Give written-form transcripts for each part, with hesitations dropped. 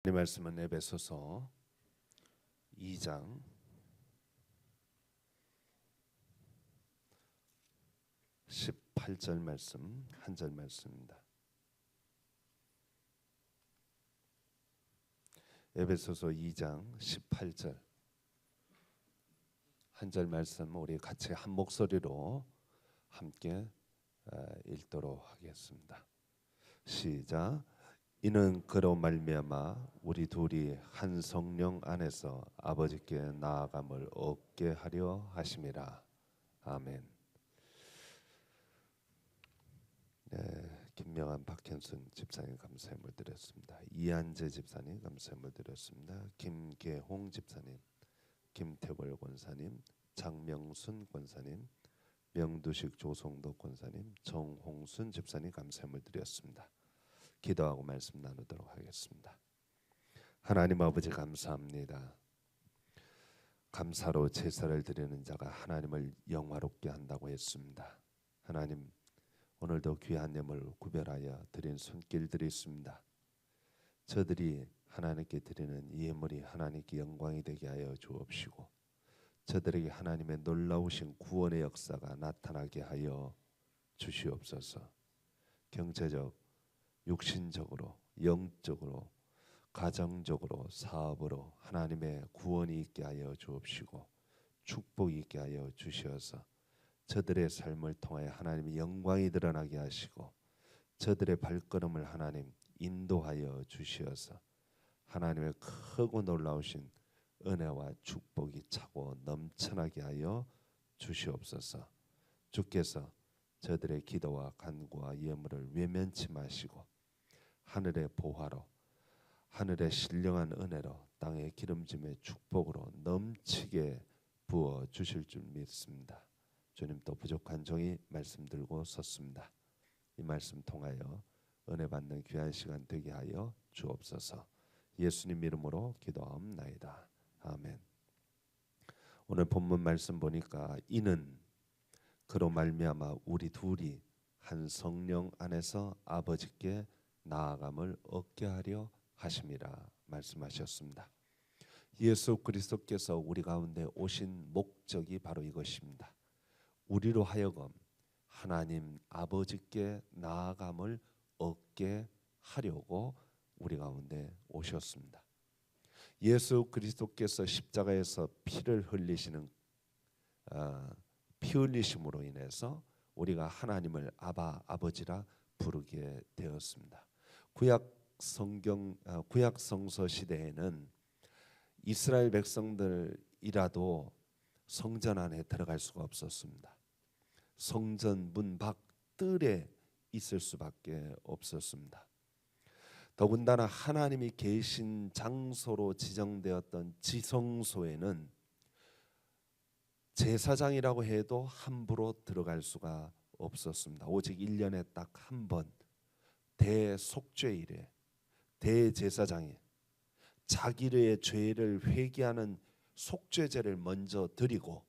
이 말씀은 에베소서 2장 18절 말씀, 한 절 말씀입니다. 에베소서 2장 18절 한 절 말씀 우리 같이 한 목소리로 함께 읽도록 하겠습니다. 시작. 이는 그로 말미암아 우리 둘이 한 성령 안에서 아버지께 나아감을 얻게 하려 하심이라. 아멘. 김명한 박현순 집사님 감사의 물 드렸습니다. 이한재 집사님 감사의 물 드렸습니다. 김계홍 집사님, 김태월 권사님, 장명순 권사님, 명두식 조성도 권사님, 정홍순 집사님 감사의 물 드렸습니다. 기도하고 말씀 나누도록 하겠습니다. 하나님 아버지 감사합니다. 감사로 제사를 드리는 자가 하나님을 영화롭게 한다고 했습니다. 하나님 오늘도 귀한 예물 구별하여 드린 손길들이 있습니다. 저들이 하나님께 드리는 이 예물이 하나님께 영광이 되게 하여 주옵시고 저들에게 하나님의 놀라우신 구원의 역사가 나타나게 하여 주시옵소서. 경제적, 육신적으로, 영적으로, 가정적으로, 사업으로 하나님의 구원이 있게 하여 주옵시고 축복이 있게 하여 주시어서 저들의 삶을 통하여 하나님의 영광이 드러나게 하시고 저들의 발걸음을 하나님 인도하여 주시어서 하나님의 크고 놀라우신 은혜와 축복이 차고 넘쳐나게 하여 주시옵소서. 주께서 저들의 기도와 간구와 예물을 외면치 마시고 하늘의 보화로 하늘의 신령한 은혜로 땅의 기름짐의 축복으로 넘치게 부어 주실 줄 믿습니다. 주님 또 부족한 종이 말씀 들고 섰습니다. 이 말씀 통하여 은혜 받는 귀한 시간 되게 하여 주옵소서. 예수님 이름으로 기도하옵나이다. 아멘. 오늘 본문 말씀 보니까 이는 그로 말미암아 우리 둘이 한 성령 안에서 아버지께 나아감을 얻게 하려 하심이라 말씀하셨습니다. 예수 그리스도께서 우리 가운데 오신 목적이 바로 이것입니다. 우리로 하여금 하나님 아버지께 나아감을 얻게 하려고 우리 가운데 오셨습니다. 예수 그리스도께서 십자가에서 피를 흘리시는 피 흘리심으로 인해서 우리가 하나님을 아바 아버지라 부르게 되었습니다. 구약 성서 시대에는 이스라엘 백성들이라도 성전 안에 들어갈 수가 없었습니다. 성전 문 밖 뜰에 있을 수밖에 없었습니다. 더군다나 하나님이 계신 장소로 지정되었던 지성소에는 제사장이라고 해도 함부로 들어갈 수가 없었습니다. 오직 1년에 딱 한 번 대속죄일에 대제사장이 자기의 죄를 회개하는 속죄제를 먼저 드리고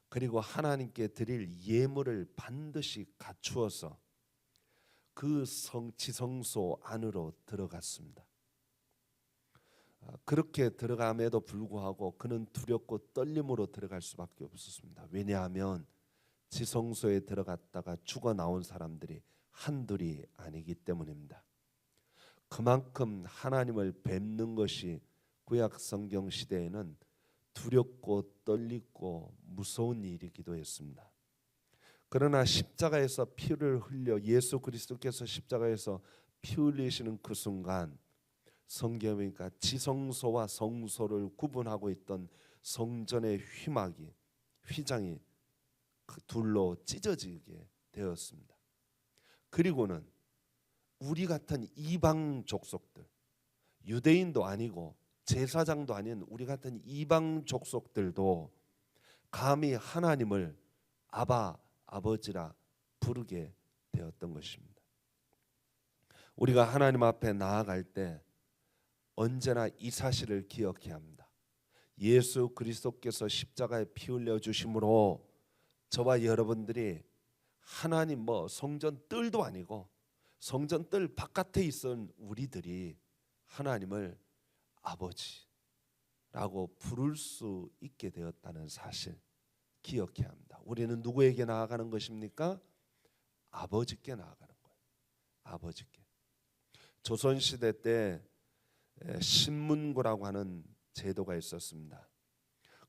그리고 하나님께 드릴 예물을 반드시 갖추어서 그 지성소 안으로 들어갔습니다. 그렇게 들어감에도 불구하고 그는 두렵고 떨림으로 들어갈 수밖에 없었습니다. 왜냐하면 지성소에 들어갔다가 죽어 나온 사람들이 한둘이 아니기 때문입니다. 그만큼 하나님을 뵙는 것이 구약 성경 시대에는 두렵고 떨리고 무서운 일이기도 했습니다. 그러나 십자가에서 피를 흘려 예수 그리스도께서 십자가에서 피 흘리시는 그 순간 성경이니까 지성소와 성소를 구분하고 있던 성전의 휘장이 그 둘로 찢어지게 되었습니다. 그리고는 우리 같은 이방 족속들, 유대인도 아니고 제사장도 아닌 우리 같은 이방 족속들도 감히 하나님을 아바 아버지라 부르게 되었던 것입니다. 우리가 하나님 앞에 나아갈 때 언제나 이 사실을 기억해야 합니다. 예수 그리스도께서 십자가에 피 흘려 주심으로 저와 여러분들이 하나님 성전 뜰도 아니고 성전 뜰 바깥에 있던 우리들이 하나님을 아버지라고 부를 수 있게 되었다는 사실 기억해야 합니다. 우리는 누구에게 나아가는 것입니까? 아버지께 나아가는 거예요. 아버지께. 조선시대 때 신문고라고 하는 제도가 있었습니다.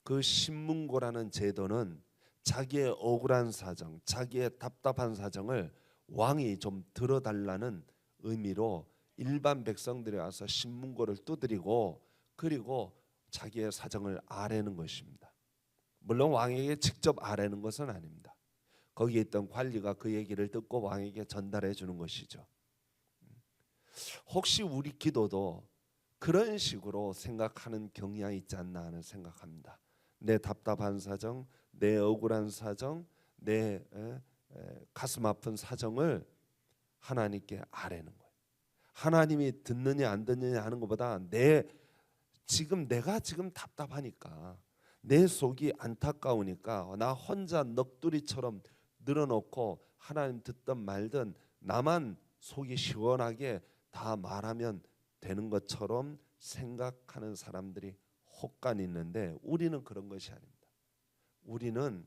그 신문고라는 제도는 자기의 억울한 사정, 자기의 답답한 사정을 왕이 좀 들어달라는 의미로 일반 백성들이 와서 신문고를 두드리고 그리고 자기의 사정을 아뢰는 것입니다. 물론 왕에게 직접 아뢰는 것은 아닙니다. 거기에 있던 관리가 그 얘기를 듣고 왕에게 전달해 주는 것이죠. 혹시 우리 기도도 그런 식으로 생각하는 경향이 있지 않나 하는 생각합니다. 내 답답한 사정, 내 억울한 사정, 내 가슴 아픈 사정을 하나님께 아뢰는 거예요. 하나님이 듣느냐 안 듣느냐 하는 것보다 내가 지금 답답하니까 내 속이 안타까우니까 나 혼자 넋두리처럼 늘어놓고 하나님 듣든 말든 나만 속이 시원하게 다 말하면 되는 것처럼 생각하는 사람들이 혹간 있는데 우리는 그런 것이 아닙니다. 우리는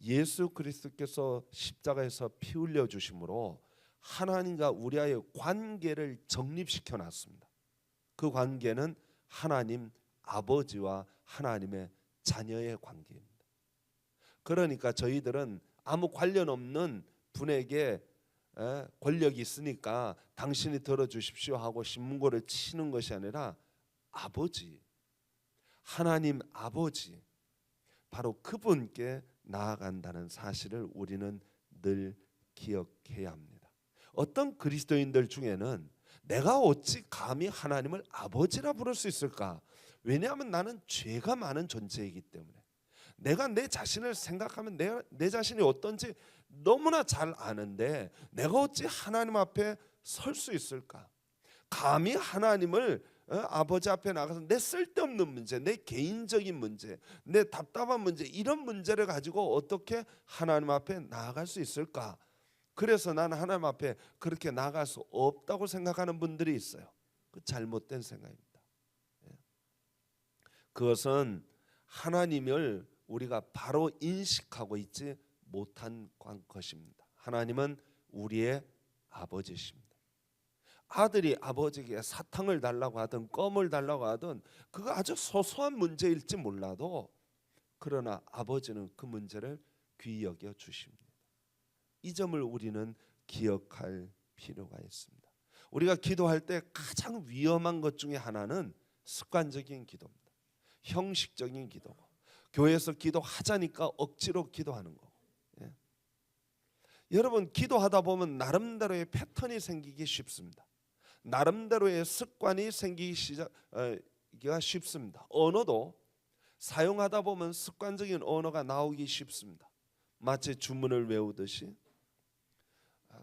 예수 그리스도께서 십자가에서 피 흘려 주심으로 하나님과 우리와의 관계를 정립시켜 놨습니다. 그 관계는 하나님 아버지와 하나님의 자녀의 관계입니다. 그러니까 저희들은 아무 관련 없는 분에게 권력이 있으니까 당신이 들어주십시오 하고 신문고를 치는 것이 아니라 아버지, 하나님 아버지, 바로 그분께 나아간다는 사실을 우리는 늘 기억해야 합니다. 어떤 그리스도인들 중에는 내가 어찌 감히 하나님을 아버지라 부를 수 있을까? 왜냐하면 나는 죄가 많은 존재이기 때문에 내가 내 자신을 생각하면 내 자신이 어떤지 너무나 잘 아는데 내가 어찌 하나님 앞에 설 수 있을까? 감히 하나님을 아버지 앞에 나가서 내 쓸데없는 문제, 내 개인적인 문제, 내 답답한 문제 이런 문제를 가지고 어떻게 하나님 앞에 나아갈 수 있을까? 그래서 나는 하나님 앞에 그렇게 나아갈 수 없다고 생각하는 분들이 있어요. 그 잘못된 생각입니다. 그것은 하나님을 우리가 바로 인식하고 있지 못한 것입니다. 하나님은 우리의 아버지십니다. 아들이 아버지에게 사탕을 달라고 하든 껌을 달라고 하든 그거 아주 소소한 문제일지 몰라도 그러나 아버지는 그 문제를 귀히 여겨 주십니다. 이 점을 우리는 기억할 필요가 있습니다. 우리가 기도할 때 가장 위험한 것 중에 하나는 습관적인 기도입니다. 형식적인 기도고 교회에서 기도하자니까 억지로 기도하는 거고. 여러분 기도하다 보면 나름대로의 패턴이 생기기 쉽습니다. 나름대로의 습관이 생기기가 쉽습니다. 언어도 사용하다 보면 습관적인 언어가 나오기 쉽습니다. 마치 주문을 외우듯이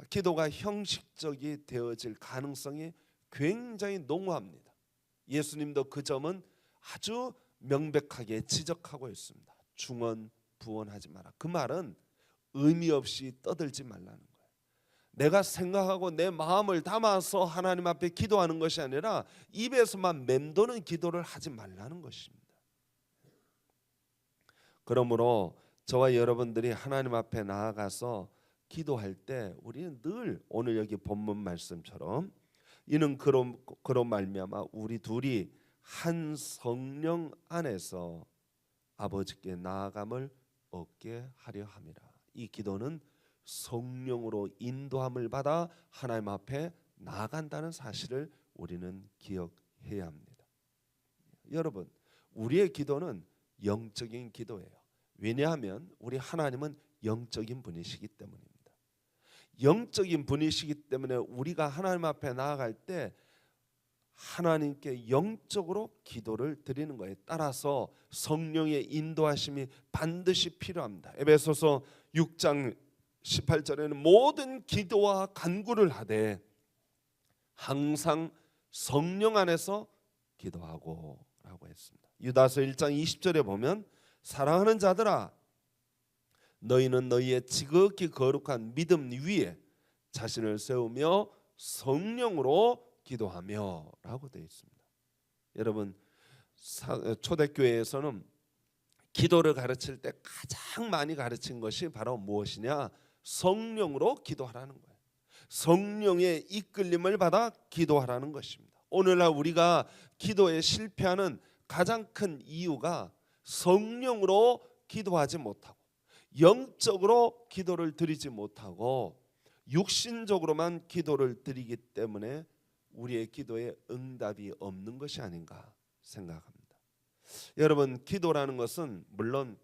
기도가 형식적이 되어질 가능성이 굉장히 농후합니다. 예수님도 그 점은 아주 명백하게 지적하고 있습니다. 중언부언하지 마라. 그 말은 의미 없이 떠들지 말라는 거예요. 내가 생각하고 내 마음을 담아서 하나님 앞에 기도하는 것이 아니라 입에서만 맴도는 기도를 하지 말라는 것입니다. 그러므로 저와 여러분들이 하나님 앞에 나아가서 기도할 때 우리는 늘 오늘 여기 본문 말씀처럼 이는 그로 말미암아 우리 둘이 한 성령 안에서 아버지께 나아감을 얻게 하려 함이라. 이 기도는 성령으로 인도함을 받아 하나님 앞에 나아간다는 사실을 우리는 기억해야 합니다. 여러분, 우리의 기도는 영적인 기도예요. 왜냐하면 우리 하나님은 영적인 분이시기 때문입니다. 영적인 분이시기 때문에 우리가 하나님 앞에 나아갈 때 하나님께 영적으로 기도를 드리는 거예요. 따라서 성령의 인도하심이 반드시 필요합니다. 에베소서 6장 18절에는 모든 기도와 간구를 하되 항상 성령 안에서 기도하고 라고 했습니다. 유다서 1장 20절에 보면 사랑하는 자들아 너희는 너희의 지극히 거룩한 믿음 위에 자신을 세우며 성령으로 기도하며 라고 되어 있습니다. 여러분 초대교회에서는 기도를 가르칠 때 가장 많이 가르친 것이 바로 무엇이냐? 성령으로 기도하라는 거예요. 성령의 이끌림을 받아 기도하라는 것입니다. 오늘날 우리가 기도에 실패하는 가장 큰 이유가 성령으로 기도하지 못하고 영적으로 기도를 드리지 못하고 육신적으로만 기도를 드리기 때문에 우리의 기도에 응답이 없는 것이 아닌가 생각합니다. 여러분, 기도라는 것은 물론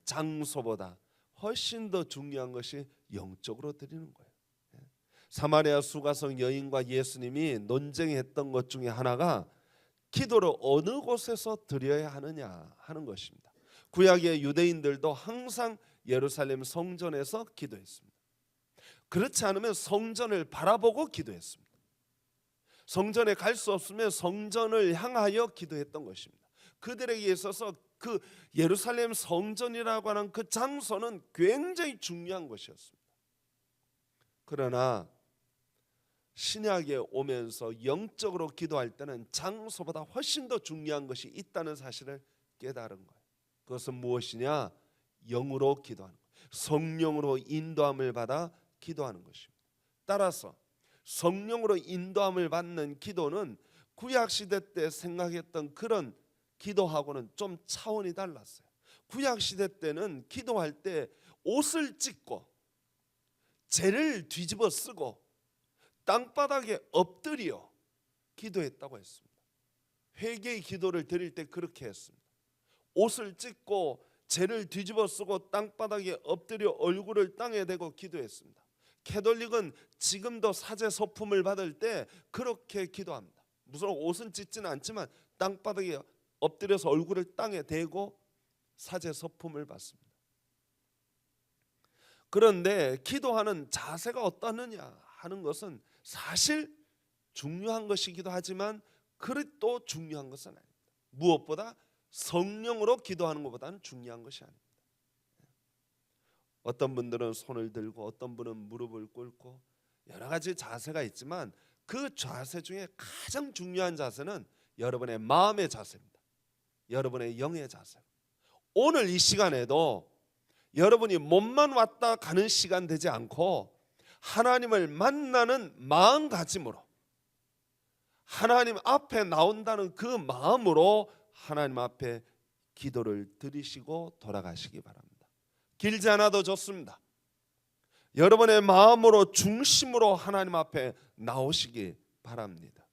장소보다 훨씬 더 중요한 것이 영적으로 드리는 거예요. 사마리아 수가성 여인과 예수님이 논쟁했던 것 중에 하나가 기도를 어느 곳에서 드려야 하느냐 하는 것입니다. 구약의 유대인들도 항상 예루살렘 성전에서 기도했습니다. 그렇지 않으면 성전을 바라보고 기도했습니다. 성전에 갈 수 없으면 성전을 향하여 기도했던 것입니다. 그들에게 있어서 그 예루살렘 성전이라고 하는 그 장소는 굉장히 중요한 것이었습니다. 그러나 신약에 오면서 영적으로 기도할 때는 장소보다 훨씬 더 중요한 것이 있다는 사실을 깨달은 거예요. 그것은 무엇이냐? 영으로 기도하는 거예요. 성령으로 인도함을 받아 기도하는 것입니다. 따라서 성령으로 인도함을 받는 기도는 구약시대 때 생각했던 그런 기도하고는 좀 차원이 달랐어요. 구약시대 때는 기도할 때 옷을 찢고 재를 뒤집어 쓰고 땅바닥에 엎드려 기도했다고 했습니다. 회개의 기도를 드릴 때 그렇게 했습니다. 옷을 찢고 재를 뒤집어 쓰고 땅바닥에 엎드려 얼굴을 땅에 대고 기도했습니다. 캐톨릭은 지금도 사제 서품을 받을 때 그렇게 기도합니다. 무슨 옷은 찢지는 않지만 땅바닥에 엎드려서 얼굴을 땅에 대고 사제 서품을 받습니다. 그런데 기도하는 자세가 어떠느냐 하는 것은 사실 중요한 것이기도 하지만 그리 또 중요한 것은 아닙니다. 무엇보다 성령으로 기도하는 것보다는 중요한 것이 아닙니다. 어떤 분들은 손을 들고 어떤 분은 무릎을 꿇고 여러 가지 자세가 있지만 그 자세 중에 가장 중요한 자세는 여러분의 마음의 자세입니다. 여러분의 영의 자세. 오늘 이 시간에도 여러분이 몸만 왔다 가는 시간 되지 않고 하나님을 만나는 마음가짐으로 하나님 앞에 나온다는 그 마음으로 하나님 앞에 기도를 드리시고 돌아가시기 바랍니다. 길지 않아도 좋습니다. 여러분의 마음으로 중심으로 하나님 앞에 나오시기 바랍니다.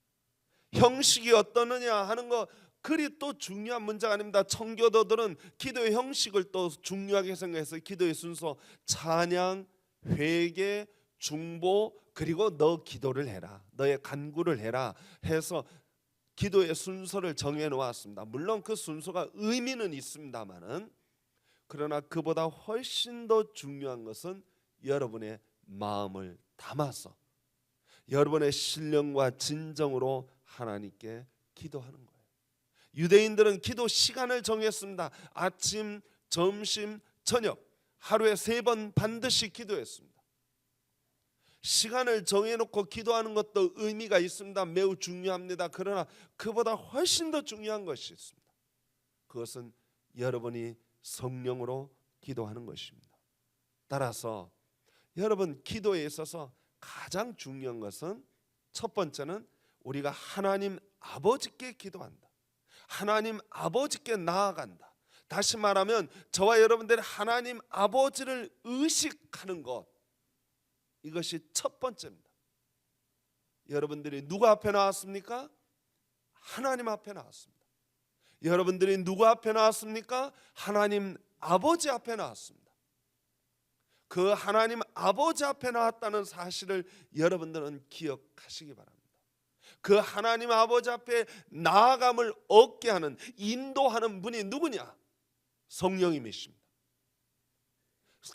형식이 어떠느냐 하는 거 그리 또 중요한 문제가 아닙니다. 청교도들은 기도의 형식을 또 중요하게 생각해서 기도의 순서 찬양, 회개, 중보 그리고 너 기도를 해라, 너의 간구를 해라 해서 기도의 순서를 정해 놓았습니다. 물론 그 순서가 의미는 있습니다만은 그러나 그보다 훨씬 더 중요한 것은 여러분의 마음을 담아서 여러분의 신령과 진정으로 하나님께 기도하는 거예요. 유대인들은 기도 시간을 정했습니다. 아침, 점심, 저녁 하루에 3번 반드시 기도했습니다. 시간을 정해놓고 기도하는 것도 의미가 있습니다. 매우 중요합니다. 그러나 그보다 훨씬 더 중요한 것이 있습니다. 그것은 여러분이 성령으로 기도하는 것입니다. 따라서 여러분 기도에 있어서 가장 중요한 것은 첫 번째는 우리가 하나님 아버지께 기도한다. 하나님 아버지께 나아간다. 다시 말하면 저와 여러분들이 하나님 아버지를 의식하는 것, 이것이 첫 번째입니다. 여러분들이 누구 앞에 나왔습니까? 하나님 앞에 나왔습니다. 여러분들이 누구 앞에 나왔습니까? 하나님 아버지 앞에 나왔습니다. 그 하나님 아버지 앞에 나왔다는 사실을 여러분들은 기억하시기 바랍니다. 그 하나님 아버지 앞에 나아감을 얻게 하는, 인도하는 분이 누구냐? 성령님이십니다.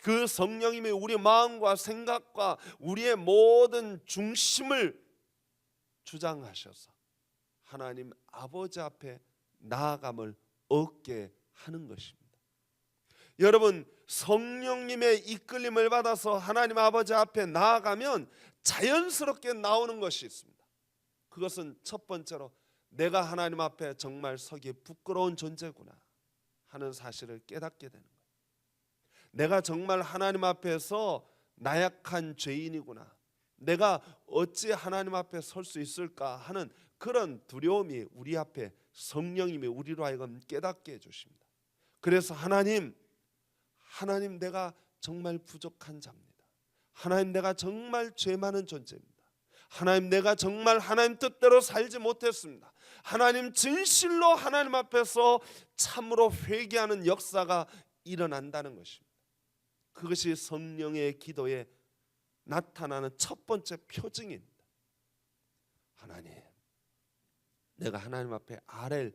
그 성령님이 우리 마음과 생각과 우리의 모든 중심을 주장하셔서 하나님 아버지 앞에 나아감을 얻게 하는 것입니다. 여러분, 성령님의 이끌림을 받아서 하나님 아버지 앞에 나아가면 자연스럽게 나오는 것이 있습니다. 그것은 첫 번째로 내가 하나님 앞에 정말 서기 부끄러운 존재구나 하는 사실을 깨닫게 되는 거예요. 내가 정말 하나님 앞에서 나약한 죄인이구나, 내가 어찌 하나님 앞에 설 수 있을까 하는 그런 두려움이 우리 앞에 성령님이 우리로 하여금 깨닫게 해주십니다. 그래서 하나님 내가 정말 부족한 자입니다. 하나님 내가 정말 죄 많은 존재입니다. 하나님 내가 정말 하나님 뜻대로 살지 못했습니다. 하나님 진실로 하나님 앞에서 참으로 회개하는 역사가 일어난다는 것입니다. 그것이 성령의 기도에 나타나는 첫 번째 표징입니다. 하나님, 내가 하나님 앞에 아랠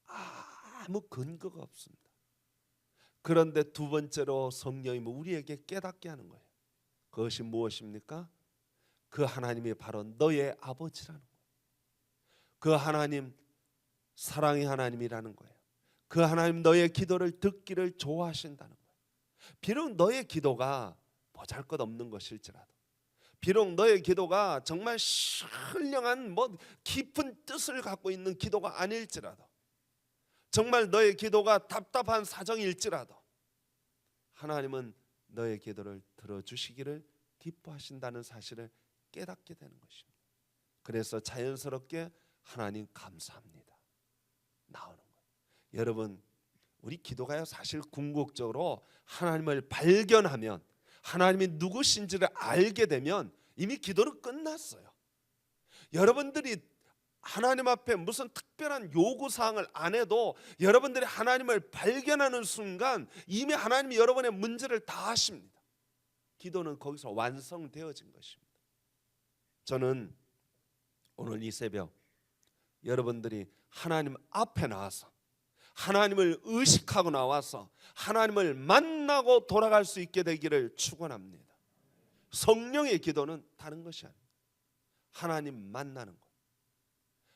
아무 근거가 없습니다. 그런데 두 번째로 성령이 우리에게 깨닫게 하는 거예요. 그것이 무엇입니까? 그 하나님이 바로 너의 아버지라는 거예요. 그 하나님 사랑의 하나님이라는 거예요. 그 하나님 너의 기도를 듣기를 좋아하신다는 거예요. 비록 너의 기도가 보잘것없는 것일지라도, 비록 너의 기도가 정말 신령한 깊은 뜻을 갖고 있는 기도가 아닐지라도, 정말 너의 기도가 답답한 사정일지라도 하나님은 너의 기도를 들어주시기를 기뻐하신다는 사실을 깨닫게 되는 것입니다. 그래서 자연스럽게 하나님 감사합니다 나오는 거예요. 여러분, 우리 기도가요, 사실 궁극적으로 하나님을 발견하면, 하나님이 누구신지를 알게 되면 이미 기도는 끝났어요. 여러분들이 하나님 앞에 무슨 특별한 요구사항을 안 해도 여러분들이 하나님을 발견하는 순간 이미 하나님이 여러분의 문제를 다 아십니다. 기도는 거기서 완성되어진 것입니다. 저는 오늘 이 새벽 여러분들이 하나님 앞에 나와서 하나님을 의식하고 나와서 하나님을 만나고 돌아갈 수 있게 되기를 축원합니다. 성령의 기도는 다른 것이 아닙니다. 하나님 만나는 것,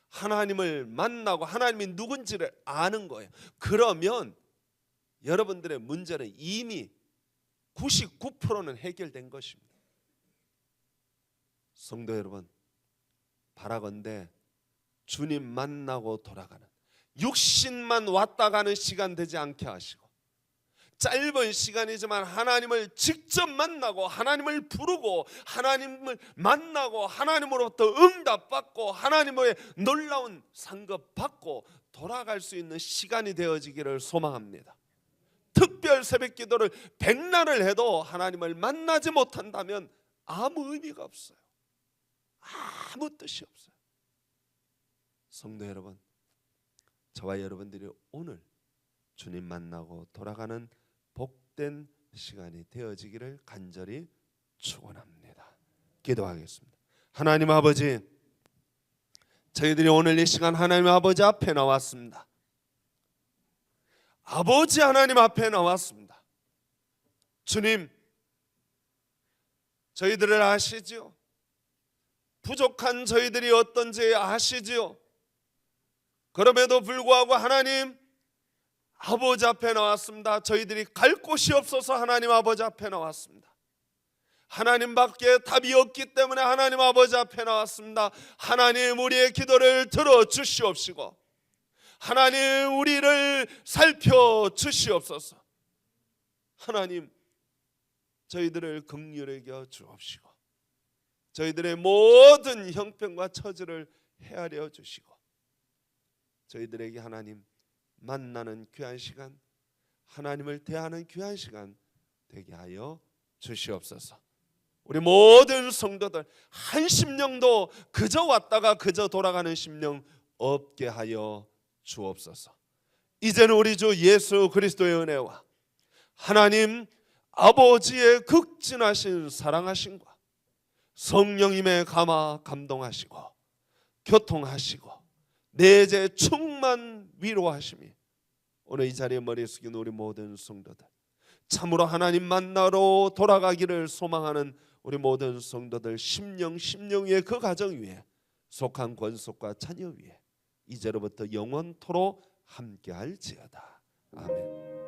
하나님을 만나고 하나님이 누군지를 아는 거예요. 그러면 여러분들의 문제는 이미 99%는 해결된 것입니다. 성도 여러분, 바라건대 주님 만나고 돌아가는, 육신만 왔다 가는 시간 되지 않게 하시고, 짧은 시간이지만 하나님을 직접 만나고 하나님을 부르고 하나님을 만나고 하나님으로부터 응답받고 하나님의 놀라운 상급 받고 돌아갈 수 있는 시간이 되어지기를 소망합니다. 특별 새벽 기도를 100날을 해도 하나님을 만나지 못한다면 아무 의미가 없어요. 아무 뜻이 없어요. 성도 여러분, 저와 여러분들이 오늘 주님 만나고 돌아가는 복된 시간이 되어지기를 간절히 축원합니다. 기도하겠습니다. 하나님 아버지, 저희들이 오늘 이 시간 하나님 아버지 앞에 나왔습니다. 아버지 하나님 앞에 나왔습니다. 주님, 저희들을 아시지요? 부족한 저희들이 어떤지 아시지요? 그럼에도 불구하고 하나님 아버지 앞에 나왔습니다. 저희들이 갈 곳이 없어서 하나님 아버지 앞에 나왔습니다. 하나님밖에 답이 없기 때문에 하나님 아버지 앞에 나왔습니다. 하나님, 우리의 기도를 들어주시옵시고 하나님, 우리를 살펴주시옵소서. 하나님, 저희들을 긍휼히 여겨 주옵시고 저희들의 모든 형편과 처지를 헤아려 주시고 저희들에게 하나님 만나는 귀한 시간, 하나님을 대하는 귀한 시간 되게 하여 주시옵소서. 우리 모든 성도들 한 심령도 그저 왔다가 그저 돌아가는 심령 없게 하여 주옵소서. 이제는 우리 주 예수 그리스도의 은혜와 하나님 아버지의 극진하신 사랑하심과 성령님의 감화 감동하시고 교통하시고 내재 충만 위로하심이 오늘 이 자리에 머리 숙인 우리 모든 성도들, 참으로 하나님 만나러 돌아가기를 소망하는 우리 모든 성도들 심령 위에, 그 가정 위에, 속한 권속과 자녀 위에 이제로부터 영원토록 함께할지어다. 아멘.